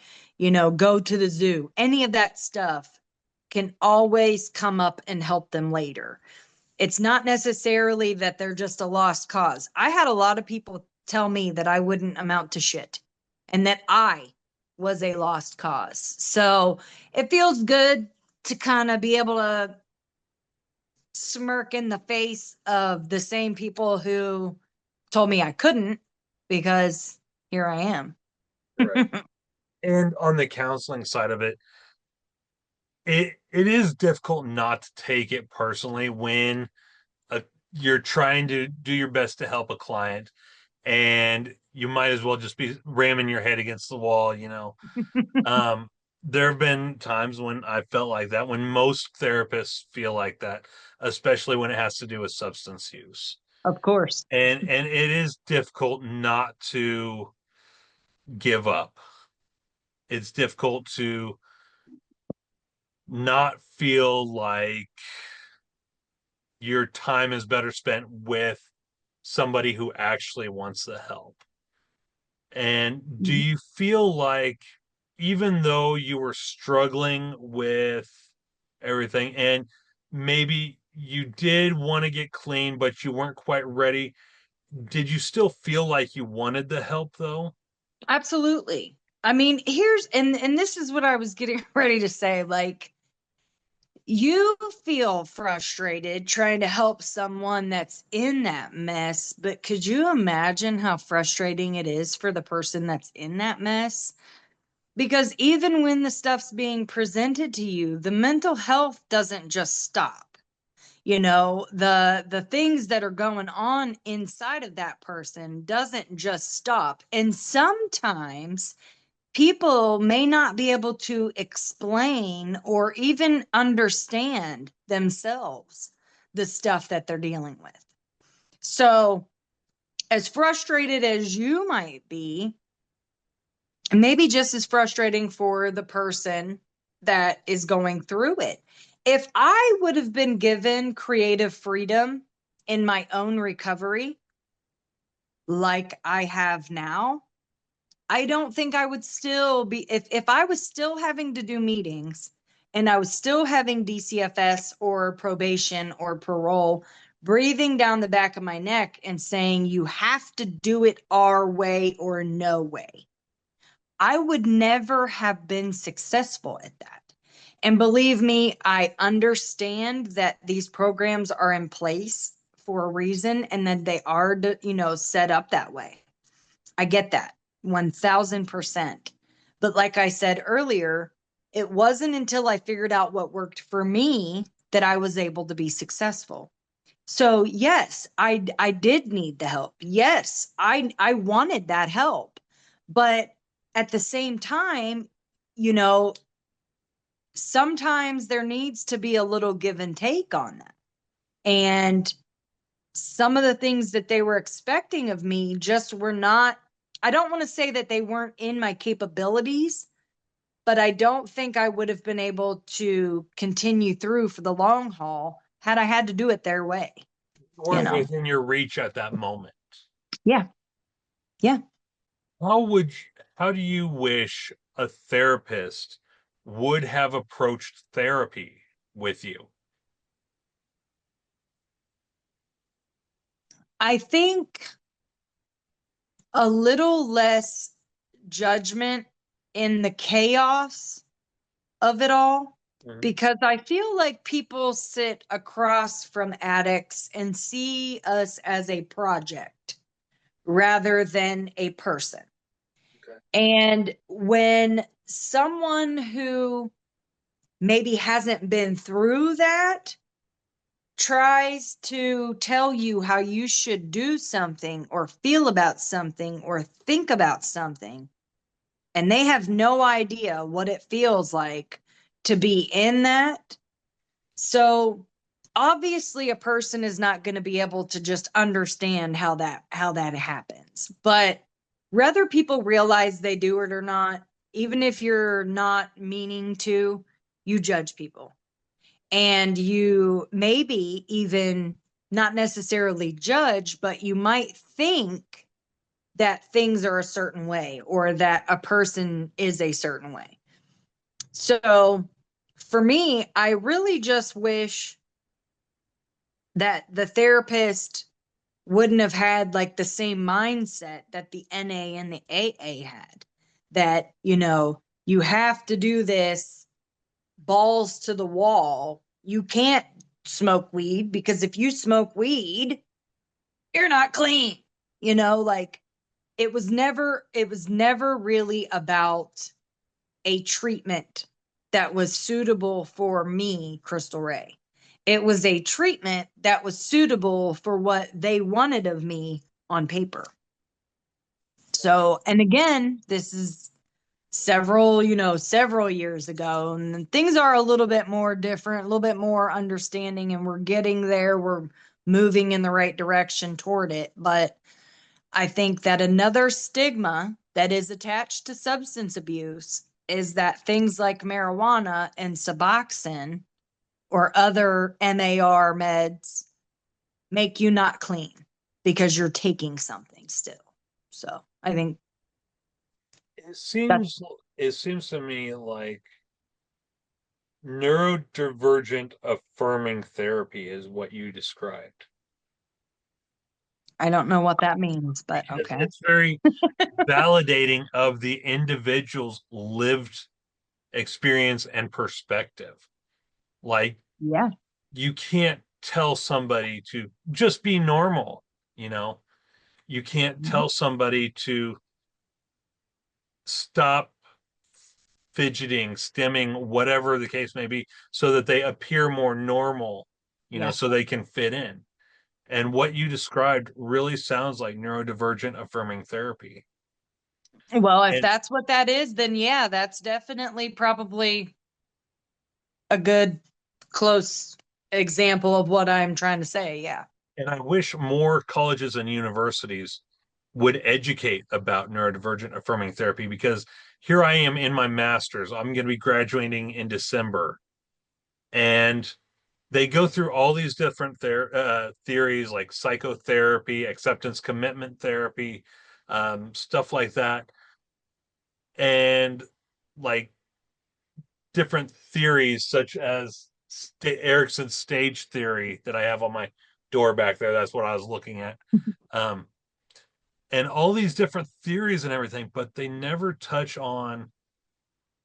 go to the zoo. Any of that stuff can always come up and help them later. It's not necessarily that they're just a lost cause. I had a lot of people tell me that I wouldn't amount to shit and that I was a lost cause. So it feels good to kind of be able to smirk in the face of the same people who told me I couldn't, because here I am. Right. And on the counseling side of it, it is difficult not to take it personally when a, you're trying to do your best to help a client and you might as well just be ramming your head against the wall. Um, there have been times when I felt like that, when most therapists feel like that, especially when it has to do with substance use. Of course. And it is difficult not to give up. It's difficult to not feel like your time is better spent with somebody who actually wants the help. And do you feel like even though you were struggling with everything and maybe you did want to get clean, but you weren't quite ready, did you still feel like you wanted the help though? Absolutely. I mean, here's and this is what I was getting ready to say. Like, you feel frustrated trying to help someone that's in that mess, but could you imagine how frustrating it is for the person that's in that mess? Because even when the stuff's being presented to you, the mental health doesn't just stop. The things that are going on inside of that person doesn't just stop. And sometimes people may not be able to explain or even understand themselves the stuff that they're dealing with. So, as frustrated as you might be, maybe just as frustrating for the person that is going through it. If I would have been given creative freedom in my own recovery, like I have now, I don't think I would still be, if I was still having to do meetings and I was still having DCFS or probation or parole breathing down the back of my neck and saying, you have to do it our way or no way, I would never have been successful at that. And believe me, I understand that these programs are in place for a reason and that they are, set up that way. I get that 1000%. But like I said earlier, it wasn't until I figured out what worked for me that I was able to be successful. So yes, I did need the help. Yes, I wanted that help. But at the same time, you know, sometimes there needs to be a little give and take on that. And some of the things that they were expecting of me just were not, I don't want to say that they weren't in my capabilities, but I don't think I would have been able to continue through for the long haul had I had to do it their way, you Weren't know? within your reach at that moment. Yeah. Yeah. How would you, how do you wish a therapist would have approached therapy with you? I think a little less judgment in the chaos of it all, Mhm. because I feel like people sit across from addicts and see us as a project rather than a person. Okay. And when someone who maybe hasn't been through that tries to tell you how you should do something or feel about something or think about something, and they have no idea what it feels like to be in that. So obviously a person is not going to be able to just understand how that happens. But whether people realize they do it or not, even if you're not meaning to, you judge people. And you maybe even not necessarily judge, but you might think that things are a certain way or that a person is a certain way. So for me, I really just wish that the therapist wouldn't have had like the same mindset that the NA and the AA had, that, you have to do this balls to the wall. You can't smoke weed because if you smoke weed, you're not clean. Like, it was never really about a treatment that was suitable for me, Crystal Ray. It was a treatment that was suitable for what they wanted of me on paper. So, and again, this is several years ago, and things are a little bit more different, a little bit more understanding, and we're getting there. We're moving in the right direction toward it. But I think that another stigma that is attached to substance abuse is that things like marijuana and Suboxone or other MAR meds make you not clean because you're taking something still. So I think It that's seems it seems to me like neurodivergent affirming therapy is what you described. I don't know what that means, but Because okay. it's very validating of the individual's lived experience and perspective. Like, Yeah. you can't tell somebody to just be normal, you know? You can't Mhm. tell somebody to stop fidgeting, stimming, whatever the case may be, so that they appear more normal, Yeah. so they can fit in. And what you described really sounds like neurodivergent affirming therapy. Well, if And that's what that is, then yeah, that's definitely probably a good close example of what I'm trying to say. Yeah. and I wish more colleges and universities would educate about neurodivergent affirming therapy, because here I am in my master's. I'm going to be graduating in December, and they go through all these different theories like psychotherapy, acceptance commitment therapy, stuff like that, and like different theories such as Erickson's stage theory that I have on my door back there. That's what I was looking at. Um, and all these different theories and everything, but they never touch on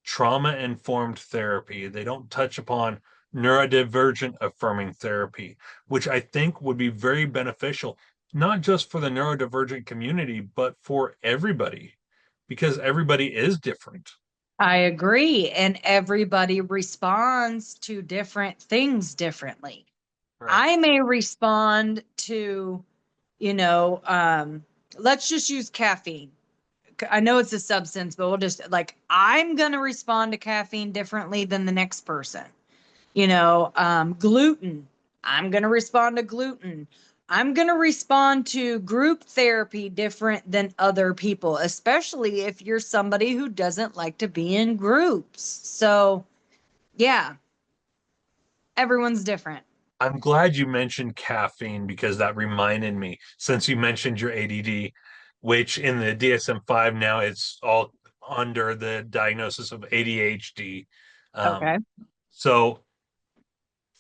trauma informed therapy. They don't touch upon neurodivergent affirming therapy, which I think would be very beneficial, not just for the neurodivergent community, but for everybody, because everybody is different. I agree. And everybody responds to different things differently. Right. I may respond to, you know, let's just use caffeine. I know it's a substance, but we'll just like, I'm going to respond to caffeine differently than the next person. Gluten. I'm going to respond to gluten. I'm going to respond to group therapy different than other people, especially if you're somebody who doesn't like to be in groups. So, yeah, everyone's different. I'm glad you mentioned caffeine, because that reminded me, since you mentioned your ADD, which in the DSM-5 now it's all under the diagnosis of ADHD. Okay. So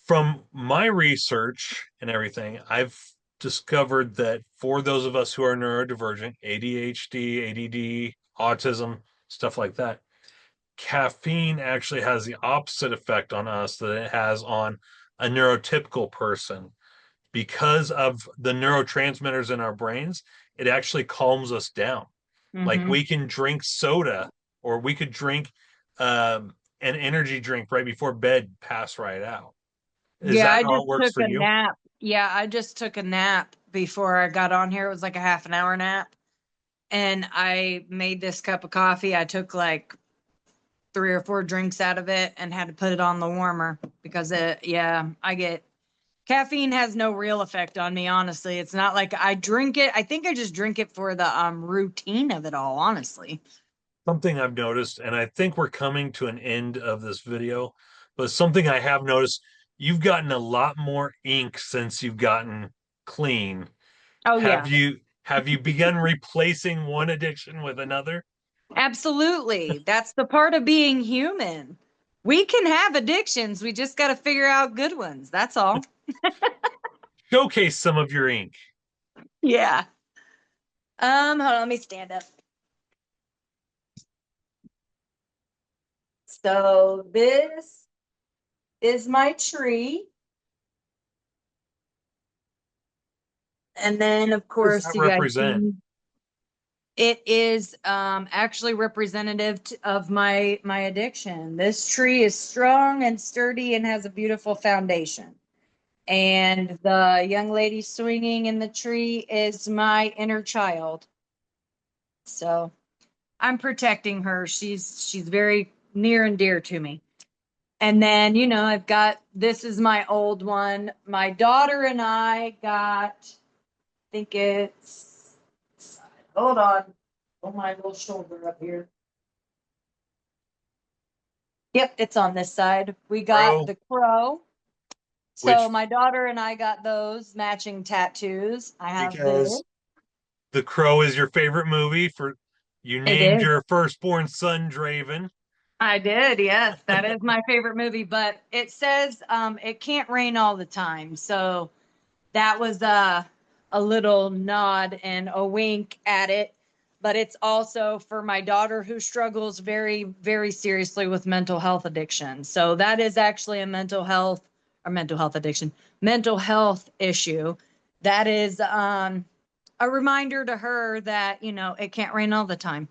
from my research and everything, I've discovered that for those of us who are neurodivergent, ADHD, ADD, autism, stuff like that, caffeine actually has the opposite effect on us that it has on a neurotypical person. Because of the neurotransmitters in our brains, it actually calms us down. Like, Hmm. we can drink soda, or we could drink an energy drink right before bed, pass right out. Is Yeah, that I how just it works took for a you? nap. Yeah, I just took a nap before I got on here. It was like a half an hour nap. And I made this cup of coffee. I took like 3 or 4 drinks out of it and had to put it on the warmer because yeah, I get caffeine has no real effect on me, honestly. It's not like I drink it. I think I just drink it for the routine of it all, honestly. Something I've noticed, and I think we're coming to an end of this video, but something I have noticed, you've gotten a lot more ink since you've gotten clean. Oh Have yeah. you begun replacing one addiction with another? Absolutely. That's the part of being human. We can have addictions. We just got to figure out good ones. That's all. Showcase some of your ink. Yeah. Hold on, let me stand up. So this is my tree. And then of What does course that you guys represent? see it is actually representative of my addiction. This tree is strong and sturdy and has a beautiful foundation. And the young lady swinging in the tree is my inner child. So I'm protecting her. She's very near and dear to me. And then, I've got this is my old one. My daughter and I got, I think it's, hold on, hold my little shoulder up here. Yep, it's on this side. We got Crow, the crow. So which, my daughter and I got those matching tattoos. I have this. because The Crow is your favorite movie for. You It named is. your firstborn son Draven. I did, yes. That is my favorite movie, but it says it can't rain all the time. So that was a little nod and a wink at it. But it's also for my daughter who struggles very, very seriously with mental health addiction. So that is actually a mental health addiction, mental health issue. That is a reminder to her that, it can't rain all the time.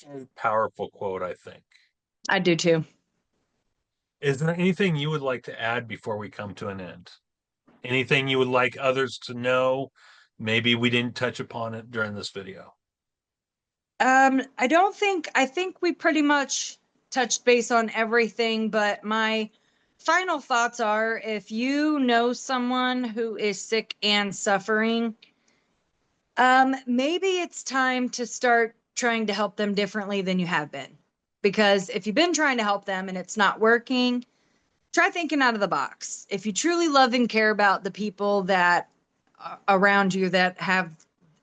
Very powerful quote, I think. I do too. Is there anything you would like to add before we come to an end? Anything you would like others to know? Maybe we didn't touch upon it during this video. I think we pretty much touched base on everything, but my final thoughts are if you know someone who is sick and suffering, maybe it's time to start trying to help them differently than you have been. Because if you've been trying to help them and it's not working, try thinking out of the box. If you truly love and care about the people that around you that have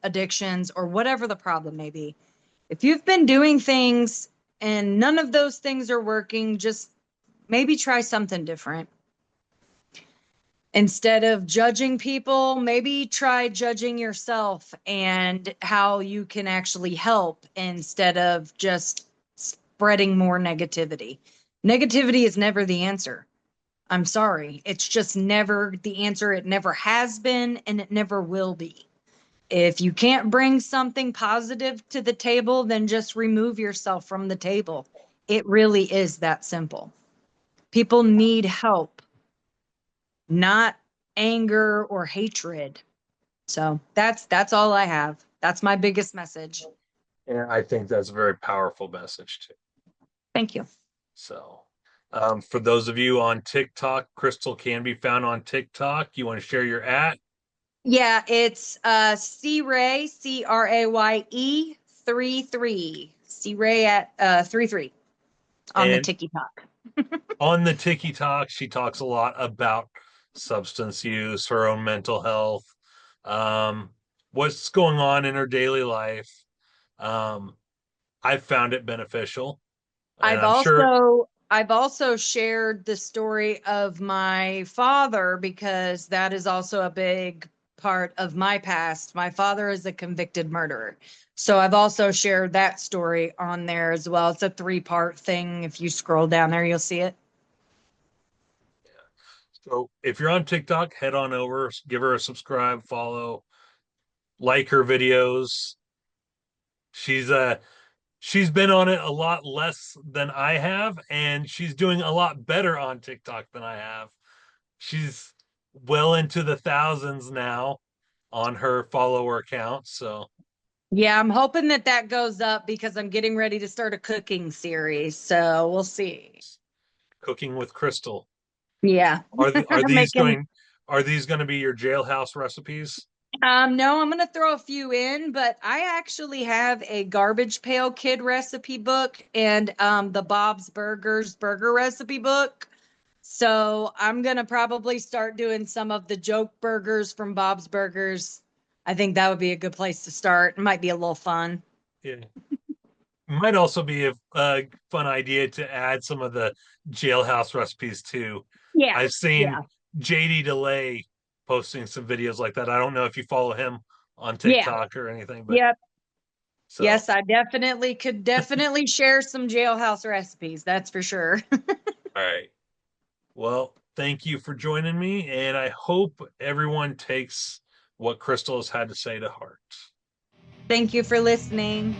addictions or whatever the problem may be, if you've been doing things and none of those things are working, just maybe try something different. Instead of judging people, maybe try judging yourself and how you can actually help instead of just spreading more negativity. Negativity is never the answer. I'm sorry. It's just never the answer. It never has been, and it never will be. If you can't bring something positive to the table, then just remove yourself from the table. It really is that simple. People need help, not anger or hatred. So that's all I have. That's my biggest message. And I think that's a very powerful message too. Thank you. So, for those of you on TikTok, Crystal can be found on TikTok. You want to share your at? Yeah, it's C Ray, CRAYE 33. C Ray at 33 on the And TikTok. on the TikTok, she talks a lot about substance use, her own mental health, um, what's going on in her daily life. Um, I've found it beneficial, and I've also shared the story of my father because that is also a big part of my past. My father is a convicted murderer. So I've also shared that story on there as well. It's a three-part thing. If you scroll down there, you'll see it. so if you're on TikTok, head on over, give her a subscribe, follow, like her videos. She's she's been on it a lot less than I have, and she's doing a lot better on TikTok than I have. She's well into the thousands now on her follower count. So Yeah, I'm hoping that that goes up because I'm getting ready to start a cooking series. So we'll see. cooking with Crystal. Yeah. Are these Making going to be your jailhouse recipes? No, I'm gonna throw a few in, but I actually have a garbage pail kid recipe book and the Bob's Burgers burger recipe book. So I'm gonna probably start doing some of the joke burgers from Bob's Burgers. I think that would be a good place to start. It might be a little fun. Yeah. Might also be a fun idea to add some of the jailhouse recipes too. Yeah. I've seen Yeah. JD Delay posting some videos like that. I don't know if you follow him on Yeah. TikTok or anything, but Yep. so Yes, I definitely could definitely share some jailhouse recipes. That's for sure. all right. Well, thank you for joining me, and I hope everyone takes what Crystal has had to say to heart. Thank you for listening.